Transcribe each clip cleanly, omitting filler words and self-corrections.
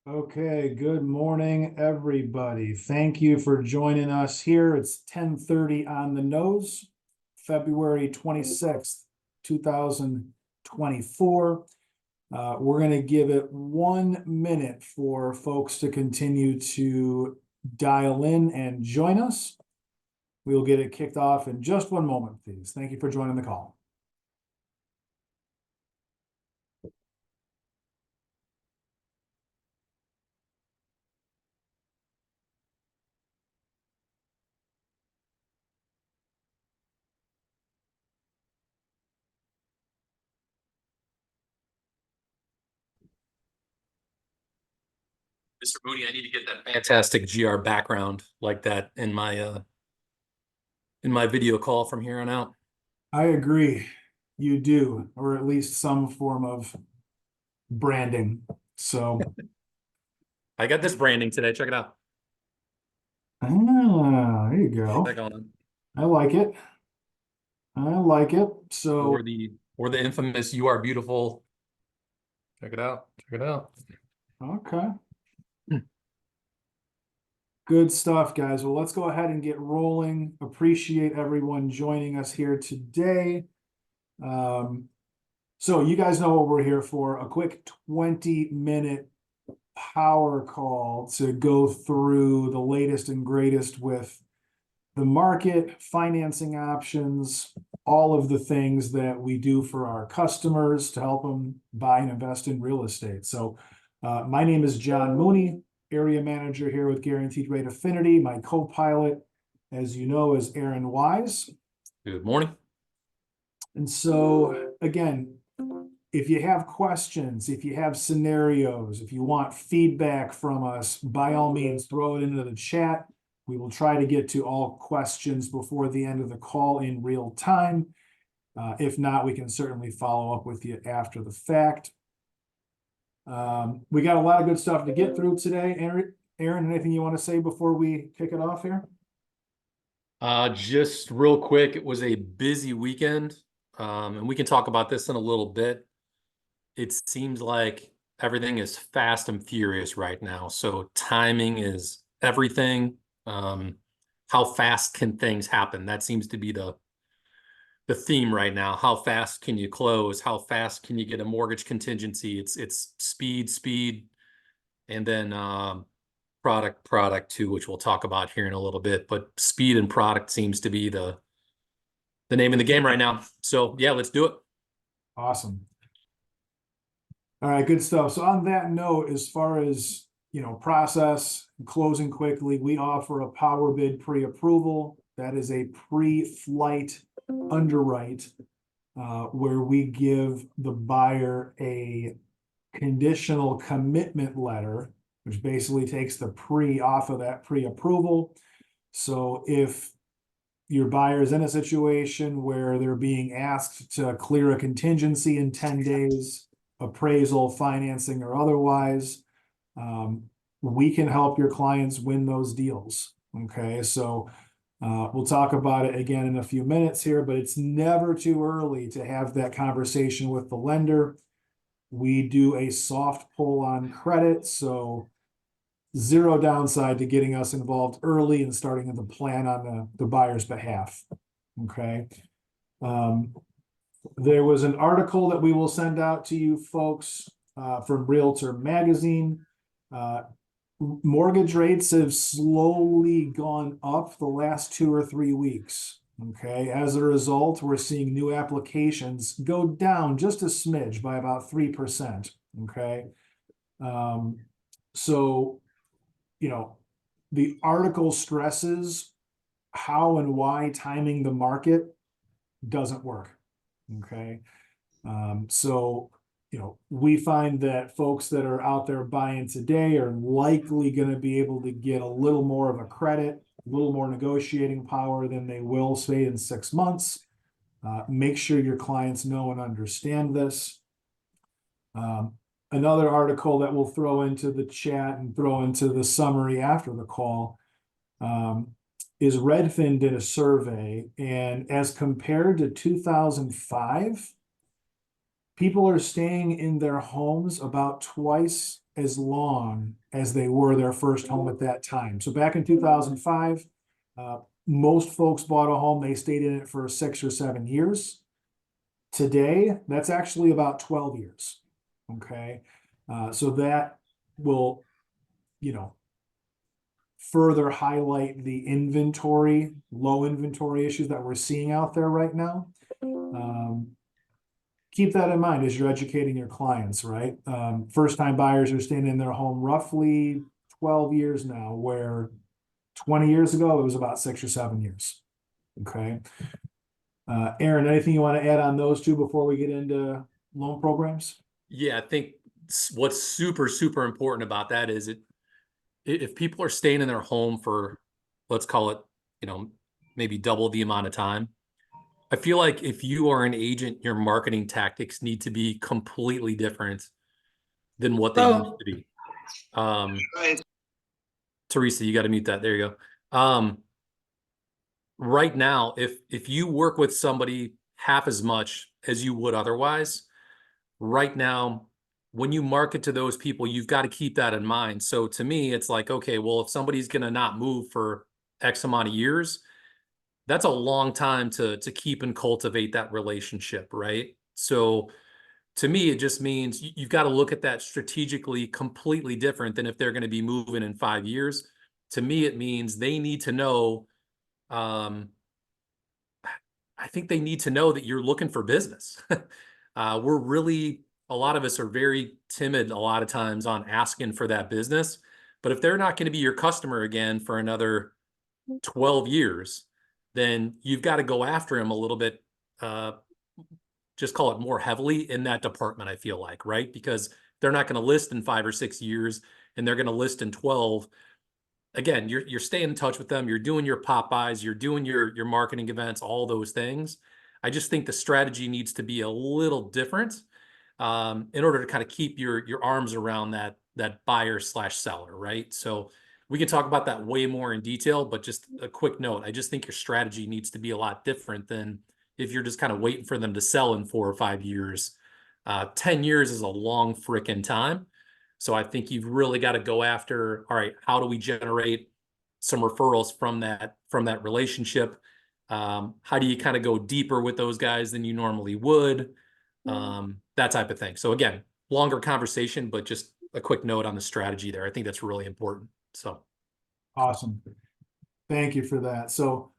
Okay, good morning, everybody. Thank you for joining us here. It's 10:30 on the nose, February 26th, 2024. We're going to give it 1 minute for folks to continue to dial in and join us. We'll get it kicked off in just one moment, please. Thank you for joining the call. Mr. Mooney, I need to get that fantastic GR background like that in my video call from here on out. I agree. You do, or at least some form of branding. So I got this branding today. Check it out. there you go. I like it. I like it. So Or the infamous "You are beautiful." Check it out. Check it out. okay. Good stuff, guys. Well, let's go ahead and get rolling. Appreciate everyone joining us here today. So you guys know what we're here for, a quick 20-minute power call to go through the latest and greatest with the market, financing options, all of the things that we do for our customers to help them buy and invest in real estate. So my name is John Mooney, area manager here with Guaranteed Rate Affinity. My co-pilot, as you know, is Aaron Wise. Good morning. And so again, if you have questions, if you have scenarios, if you want feedback from us, by all means, throw it into the chat. We will try to get to all questions before the end of the call in real time. If not, we can certainly follow up with you after the fact. We got a lot of good stuff to get through today. Aaron, anything you want to say before we kick it off here? Just real quick, it was a busy weekend, and we can talk about this in a little bit. It seems like everything is fast and furious right now. So timing is everything. How fast can things happen? That seems to be the theme right now. How fast can you close? How fast can you get a mortgage contingency? It's speed, and then product too, which we'll talk about here in a little bit. But speed and product seems to be the name of the game right now. So yeah, let's do it. Awesome. All right, good stuff. So on that note, as far as process and closing quickly, we offer a power bid pre-approval. That is a pre-flight underwrite where we give the buyer a conditional commitment letter, which basically takes the pre off of that pre-approval. So if your buyer is in a situation where they're being asked to clear a contingency in 10 days, appraisal, financing, or otherwise, we can help your clients win those deals. Okay, so we'll talk about it again in a few minutes here, but it's never too early to have that conversation with the lender. We do a soft pull on credit, so zero downside to getting us involved early and starting the plan on the buyer's behalf. Okay. There was an article that we will send out to you folks from Realtor Magazine. Mortgage rates have slowly gone up the last 2 or 3 weeks. Okay, as a result, we're seeing new applications go down just a smidge by about 3%. Okay, so the article stresses how and why timing the market doesn't work. Okay, so we find that folks that are out there buying today are likely going to be able to get a little more of a credit, a little more negotiating power than they will, say, in 6 months. Make sure your clients know and understand this. Another article that we'll throw into the chat and throw into the summary after the call is Redfin did a survey, and as compared to 2005, people are staying in their homes about twice as long as they were their first home at that time. So back in 2005, most folks bought a home, they stayed in it for 6 or 7 years. Today, that's actually about 12 years. Okay. So that will, you know, further highlight the low inventory issues that we're seeing out there right now. Keep that in mind as you're educating your clients, right? First-time buyers are staying in their home roughly 12 years now, where 20 years ago, it was about 6 or 7 years. Okay. Aaron, anything you want to add on those two before we get into loan programs? Yeah, I think what's super, super important about that is if people are staying in their home for, let's call it, maybe double the amount of time, I feel like if you are an agent, your marketing tactics need to be completely different than what they used to be. Teresa, you got to mute that. There you go. Right now, if you work with somebody half as much as you would otherwise, right now, when you market to those people, you've got to keep that in mind. So to me, it's like, okay, well, if somebody's going to not move for X amount of years, that's a long time to keep and cultivate that relationship, right? So to me, it just means you've got to look at that strategically completely different than if they're going to be moving in 5 years. To me, it means they need to know, I think they need to know that you're looking for business. A lot of us are very timid a lot of times on asking for that business. But if they're not going to be your customer again for another 12 years, then you've got to go after them a little bit, just call it more heavily in that department, I feel like, right? Because they're not going to list in 5 or 6 years and they're going to list in 12. Again, you're staying in touch with them. You're doing your pop-bys, you're doing your marketing events, all those things. I just think the strategy needs to be a little different in order to kind of keep your arms around that buyer/seller, right? So we can talk about that way more in detail, but just a quick note. I just think your strategy needs to be a lot different than if you're just kind of waiting for them to sell in 4 or 5 years. 10 years is a long freaking time. So I think you've really got to go after, all right, how do we generate some referrals from that relationship? How do you kind of go deeper with those guys than you normally would? That type of thing. So again, longer conversation, but just a quick note on the strategy there. I think that's really important. So awesome. Thank you for that. So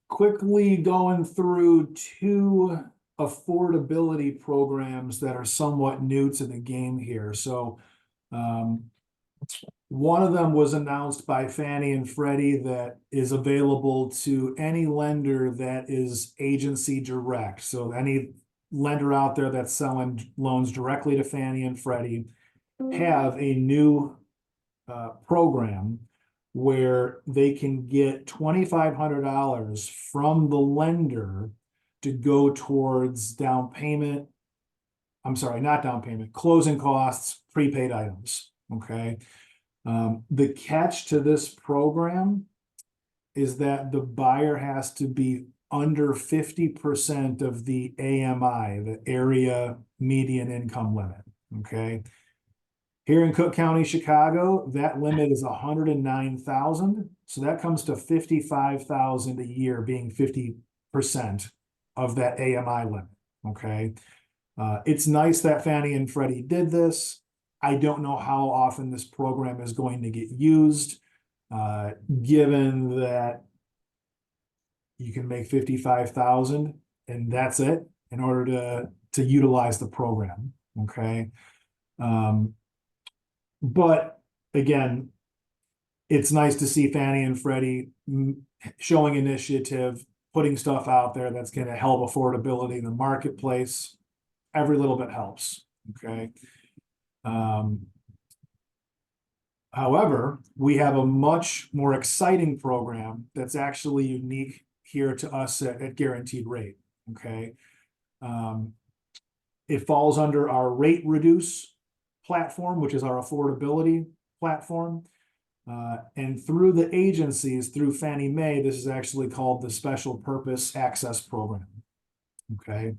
quickly going through 2 affordability programs that are somewhat new to the game here. So one of them was announced by Fannie and Freddie that is available to any lender that is agency direct. So any lender out there that's selling loans directly to Fannie and Freddie have a new program where they can get $2,500 from the lender to go towards down payment. I'm sorry, not down payment, closing costs, prepaid items. Okay. The catch to this program is that the buyer has to be under 50% of the AMI, the area median income limit. Okay. Here in Cook County, Chicago, that limit is 109,000. So that comes to 55,000 a year, being 50% of that AMI limit. Okay. It's nice that Fannie and Freddie did this. I don't know how often this program is going to get used, given that you can make 55,000 and that's it in order to utilize the program. Okay. But again, it's nice to see Fannie and Freddie showing initiative, putting stuff out there that's going to help affordability in the marketplace. Every little bit helps. Okay. However, we have a much more exciting program that's actually unique here to us at Guaranteed Rate. Okay. It falls under our Rate Reduce platform, which is our affordability platform. And through the agencies, through Fannie Mae, this is actually called the Special Purpose Access Program. Okay.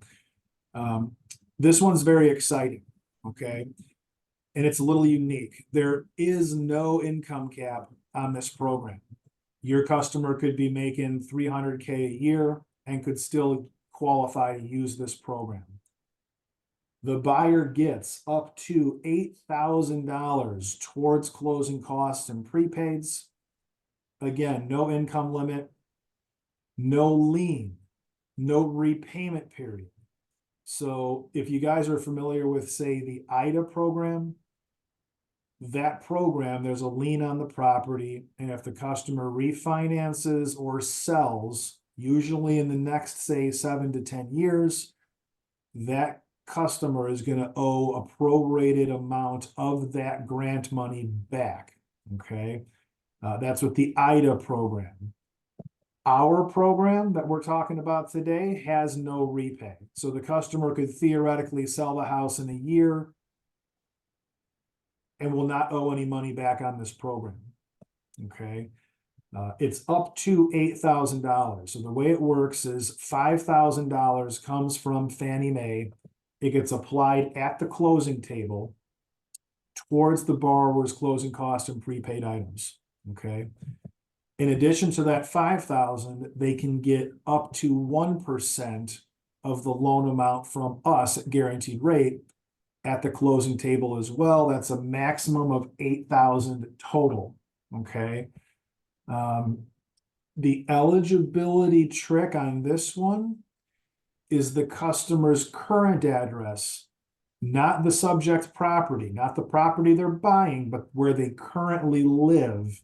This one's very exciting, okay? And it's a little unique. There is no income cap on this program. Your customer could be making 300K a year and could still qualify to use this program. The buyer gets up to $8,000 towards closing costs and prepaids. Again, no income limit, no lien, no repayment period. So if you guys are familiar with, say, the IDA program, that program, there's a lien on the property, and if the customer refinances or sells, usually in the next, say, 7 to 10 years, that customer is going to owe a prorated amount of that grant money back. Okay. That's with the IDA program. Our program that we're talking about today has no repay. So the customer could theoretically sell the house in a year and will not owe any money back on this program. Okay. It's up to $8,000. So the way it works is $5,000 comes from Fannie Mae. It gets applied at the closing table towards the borrower's closing costs and prepaid items. Okay. In addition to that $5,000, they can get up to 1% of the loan amount from us at guaranteed rate at the closing table as well. That's a maximum of $8,000 total. Okay. The eligibility trick on this one is the customer's current address, not the subject property, not the property they're buying, but where they currently live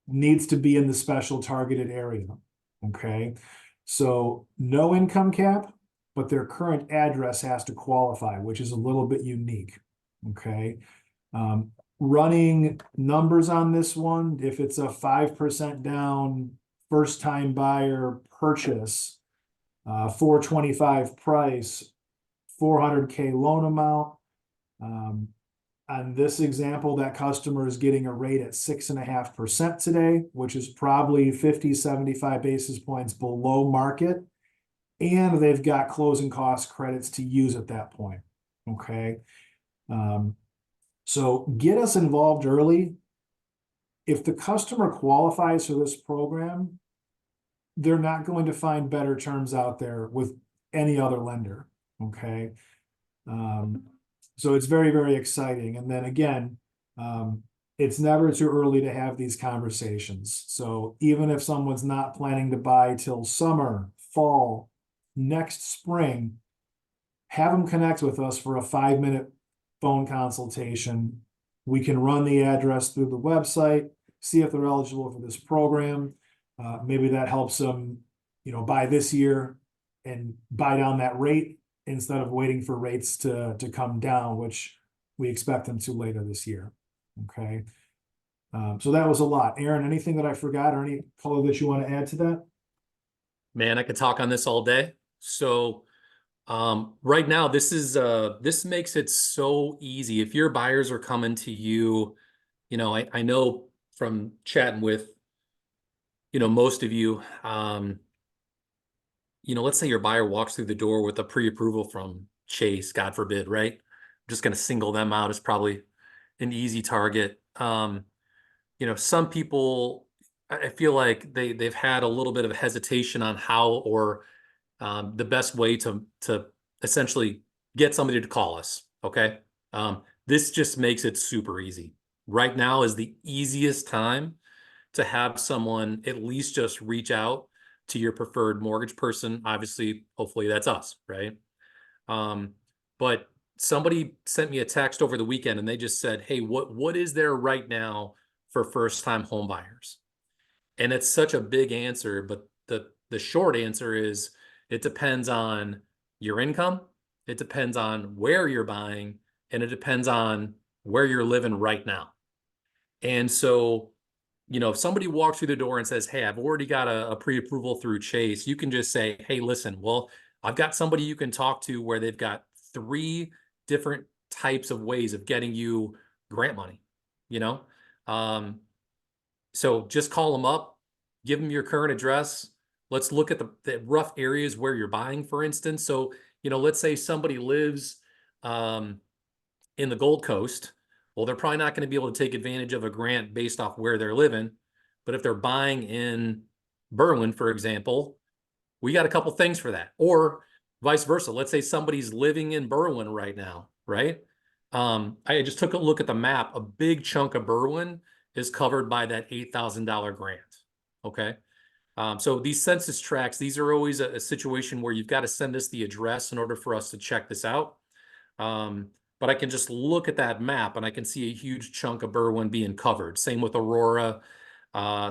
needs to be in the special targeted area. Okay. So no income cap, but their current address has to qualify, which is a little bit unique. Okay. Running numbers on this one, if it's a 5% down, first time buyer purchase, 425 price, 400K loan amount. On this example, that customer is getting a rate at 6.5% today, which is probably 50, 75 basis points below market. And they've got closing cost credits to use at that point. Okay. So get us involved early. If the customer qualifies for this program, they're not going to find better terms out there with any other lender. Okay. So it's very, very exciting. And then again, it's never too early to have these conversations. So even if someone's not planning to buy till summer, fall, next spring, have them connect with us for a 5-minute phone consultation. We can run the address through the website, see if they're eligible for this program. Maybe that helps them, buy this year and buy down that rate instead of waiting for rates to come down, which we expect them to later this year. Okay. So that was a lot. Aaron, anything that I forgot or any color that you want to add to that? Man, I could talk on this all day. So right now, this makes it so easy. If your buyers are coming to you, I know from chatting with, most of you, let's say your buyer walks through the door with a pre-approval from Chase, God forbid, right? I'm just going to single them out as probably an easy target. Some people, I feel like they've had a little bit of hesitation on how or the best way to essentially get somebody to call us. Okay. This just makes it super easy. Right now is the easiest time to have someone at least just reach out to your preferred mortgage person. Obviously, hopefully that's us, right? But somebody sent me a text over the weekend and they just said, hey, what is there right now for first-time home buyers? And it's such a big answer, but the short answer is it depends on your income, it depends on where you're buying, and it depends on where you're living right now. And so, if somebody walks through the door and says, hey, I've already got a pre-approval through Chase, you can just say, hey, listen, well, I've got somebody you can talk to where they've got 3 different types of ways of getting you grant money, So just call them up, give them your current address. Let's look at the rough areas where you're buying, for instance. So let's say somebody lives in the Gold Coast. Well, they're probably not going to be able to take advantage of a grant based off where they're living. But if they're buying in Berwyn, for example, we got a couple things for that. Or vice versa. Let's say somebody's living in Berwyn right now, right? I just took a look at the map. A big chunk of Berwyn is covered by that $8,000 grant. Okay. So these census tracts, these are always a situation where you've got to send us the address in order for us to check this out. But I can just look at that map and I can see a huge chunk of Berwyn being covered. Same with Aurora,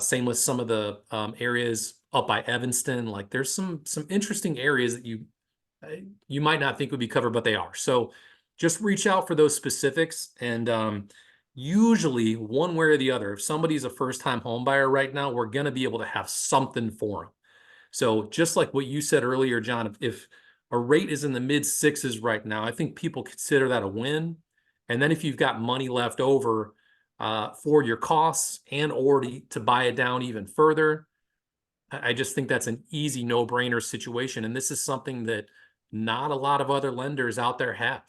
same with some of the areas up by Evanston. Like there's some interesting areas that you might not think would be covered, but they are. So just reach out for those specifics. And usually one way or the other, if somebody's a first-time home buyer right now, we're going to be able to have something for them. So just like what you said earlier, John, if a rate is in the mid sixes right now, I think people consider that a win. And then if you've got money left over for your costs and or to buy it down even further, I just think that's an easy no-brainer situation. And this is something that not a lot of other lenders out there have.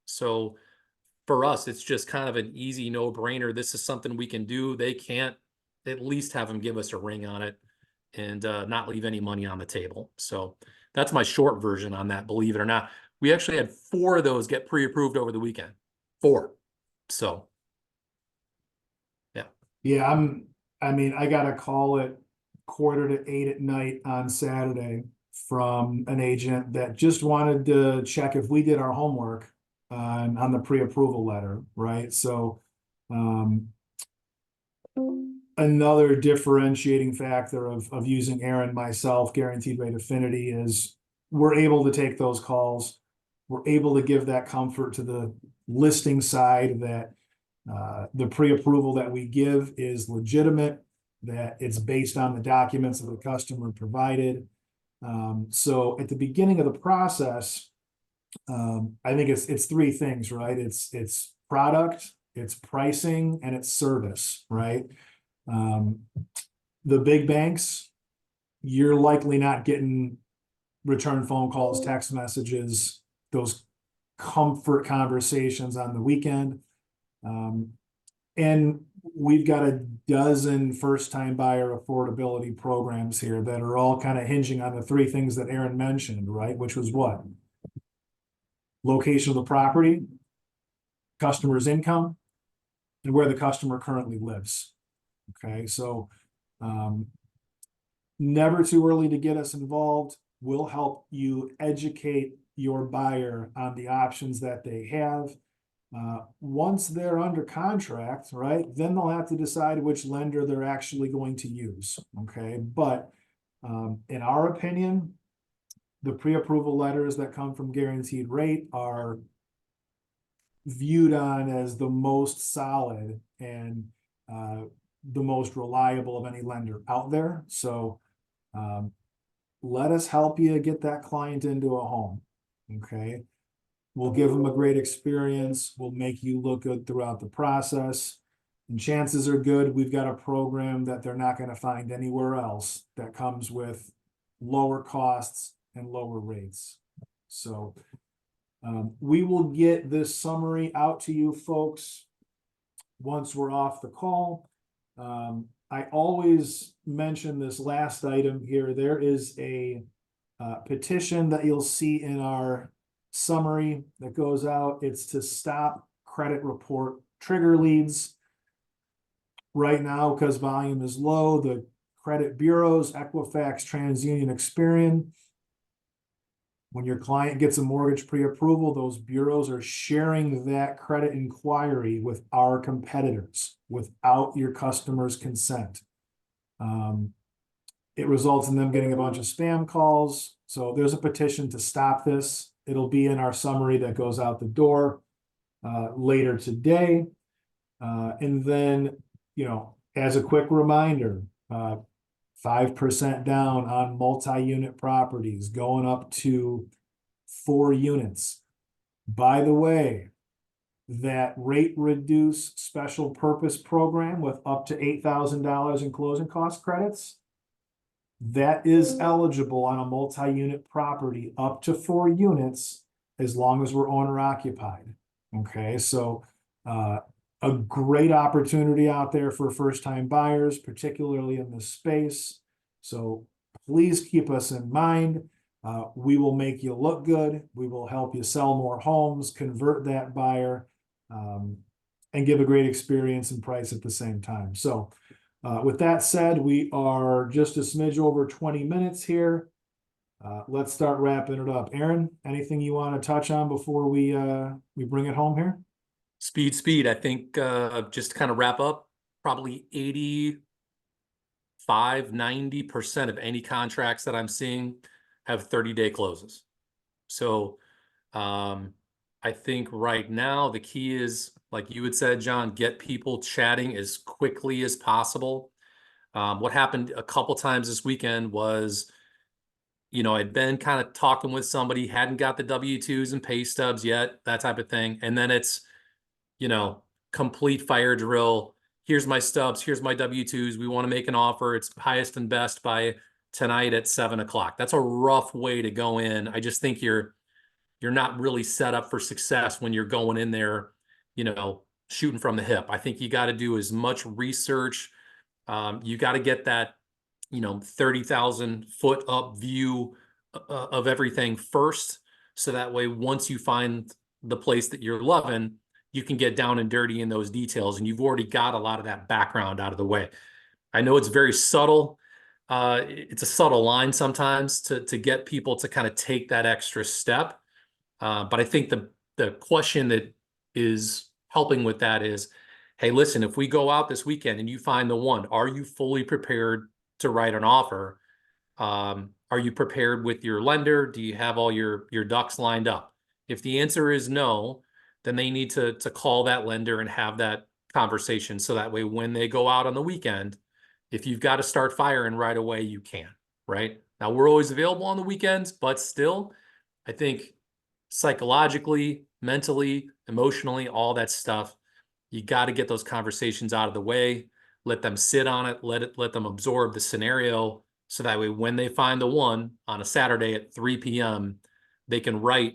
So for us, it's just kind of an easy no-brainer. This is something we can do. They can't at least have them give us a ring on it and not leave any money on the table. So that's my short version on that, believe it or not. We actually had 4 of those get pre-approved over the weekend. 4. So, yeah. Yeah, I got a call at 7:45 at night on Saturday from an agent that just wanted to check if we did our homework on the pre-approval letter, right? So, another differentiating factor of using Aaron, myself, Guaranteed Rate Affinity is we're able to take those calls. We're able to give that comfort to the listing side that the pre-approval that we give is legitimate, that it's based on the documents that the customer provided. So at the beginning of the process, I think it's 3 things, right? It's product, it's pricing, and it's service, right? The big banks, you're likely not getting return phone calls, text messages, those comfort conversations on the weekend. And we've got a dozen first-time buyer affordability programs here that are all kind of hinging on the 3 things that Aaron mentioned, right? Which was what? Location of the property, customer's income, and where the customer currently lives. Okay, so never too early to get us involved. We'll help you educate your buyer on the options that they have. Once they're under contract, right, then they'll have to decide which lender they're actually going to use. Okay, but in our opinion, the pre-approval letters that come from Guaranteed Rate are viewed on as the most solid and the most reliable of any lender out there. So let us help you get that client into a home. Okay. We'll give them a great experience. We'll make you look good throughout the process. And chances are good we've got a program that they're not going to find anywhere else that comes with lower costs and lower rates. So we will get this summary out to you folks once we're off the call. I always mention this last item here. There is a petition that you'll see in our summary that goes out. It's to stop credit report trigger leads. Right now, because volume is low, the credit bureaus, Equifax, TransUnion, Experian, when your client gets a mortgage pre-approval, those bureaus are sharing that credit inquiry with our competitors without your customer's consent. It results in them getting a bunch of spam calls. So there's a petition to stop this. It'll be in our summary that goes out the door later today. And then, as a quick reminder, 5% down on multi-unit properties going up to 4 units. By the way, that rate reduce special purpose program with up to $8,000 in closing cost credits, that is eligible on a multi-unit property up to 4 units as long as we're owner occupied. Okay, so a great opportunity out there for first-time buyers, particularly in this space. So please keep us in mind. We will make you look good. We will help you sell more homes, convert that buyer, and give a great experience and price at the same time. So with that said, we are just a smidge over 20 minutes here. Let's start wrapping it up. Aaron, anything you want to touch on before we bring it home here? Speed. I think just to kind of wrap up, probably 85–90% of any contracts that I'm seeing have 30-day closes. So I think right now the key is, like you had said, John, get people chatting as quickly as possible. What happened a couple times this weekend was, I'd been kind of talking with somebody, hadn't got the W-2s and pay stubs yet, that type of thing. And then it's, complete fire drill. Here's my stubs. Here's my W-2s. We want to make an offer. It's highest and best by tonight at 7 o'clock. That's a rough way to go in. I just think you're not really set up for success when you're going in there, shooting from the hip. I think you got to do as much research. You got to get that, 30,000 foot up view of everything first. So that way, once you find the place that you're loving, you can get down and dirty in those details, and you've already got a lot of that background out of the way. I know it's very subtle. It's a subtle line sometimes to get people to kind of take that extra step. But I think the question that is helping with that is, hey, listen, if we go out this weekend and you find the one, are you fully prepared to write an offer? Are you prepared with your lender? Do you have all your ducks lined up? If the answer is no, then they need to call that lender and have that conversation. So that way, when they go out on the weekend, if you've got to start firing right away, you can, right? Now, we're always available on the weekends, but still, I think psychologically, mentally, emotionally, all that stuff, you got to get those conversations out of the way, let them sit on it, let them absorb the scenario. So that way, when they find the one on a Saturday at 3 p.m., they can write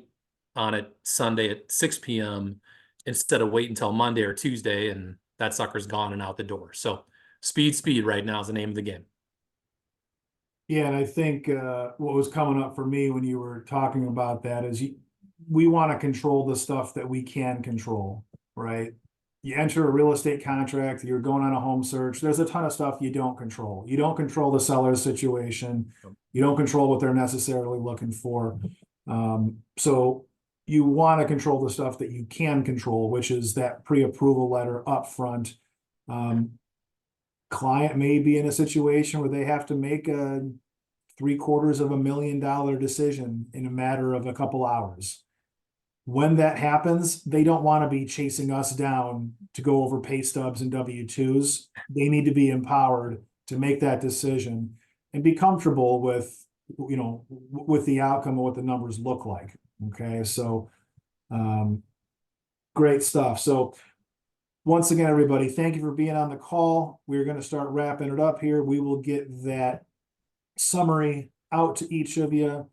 on it Sunday at 6 p.m. instead of wait until Monday or Tuesday and that sucker's gone and out the door. So speed right now is the name of the game. Yeah, and I think what was coming up for me when you were talking about that is we want to control the stuff that we can control, right? You enter a real estate contract, you're going on a home search. There's a ton of stuff you don't control. You don't control the seller's situation. You don't control what they're necessarily looking for. So you want to control the stuff that you can control, which is that pre-approval letter up front. Client may be in a situation where they have to make a $750,000 decision in a matter of a couple hours. When that happens, they don't want to be chasing us down to go over pay stubs and W-2s. They need to be empowered to make that decision and be comfortable with, with the outcome of what the numbers look like. Okay, so great stuff. So once again, everybody, thank you for being on the call. We're going to start wrapping it up here. We will get that summary out to each of you.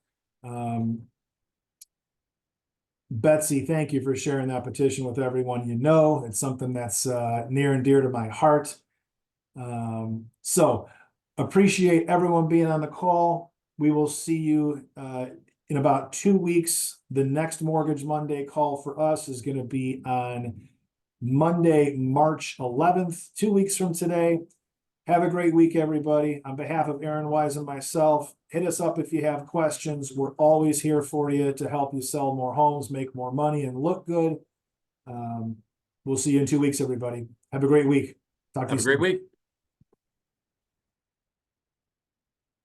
Betsy, thank you for sharing that petition with everyone you know. It's something that's near and dear to my heart. So appreciate everyone being on the call. We will see you in about 2 weeks. The next Mortgage Monday call for us is going to be on Monday, March 11th, 2 weeks from today. Have a great week, everybody. On behalf of Aaron Wise and myself, hit us up if you have questions. We're always here for you to help you sell more homes, make more money, and look good. We'll see you in 2 weeks, everybody. Have a great week. Talk to you soon. Have a great week.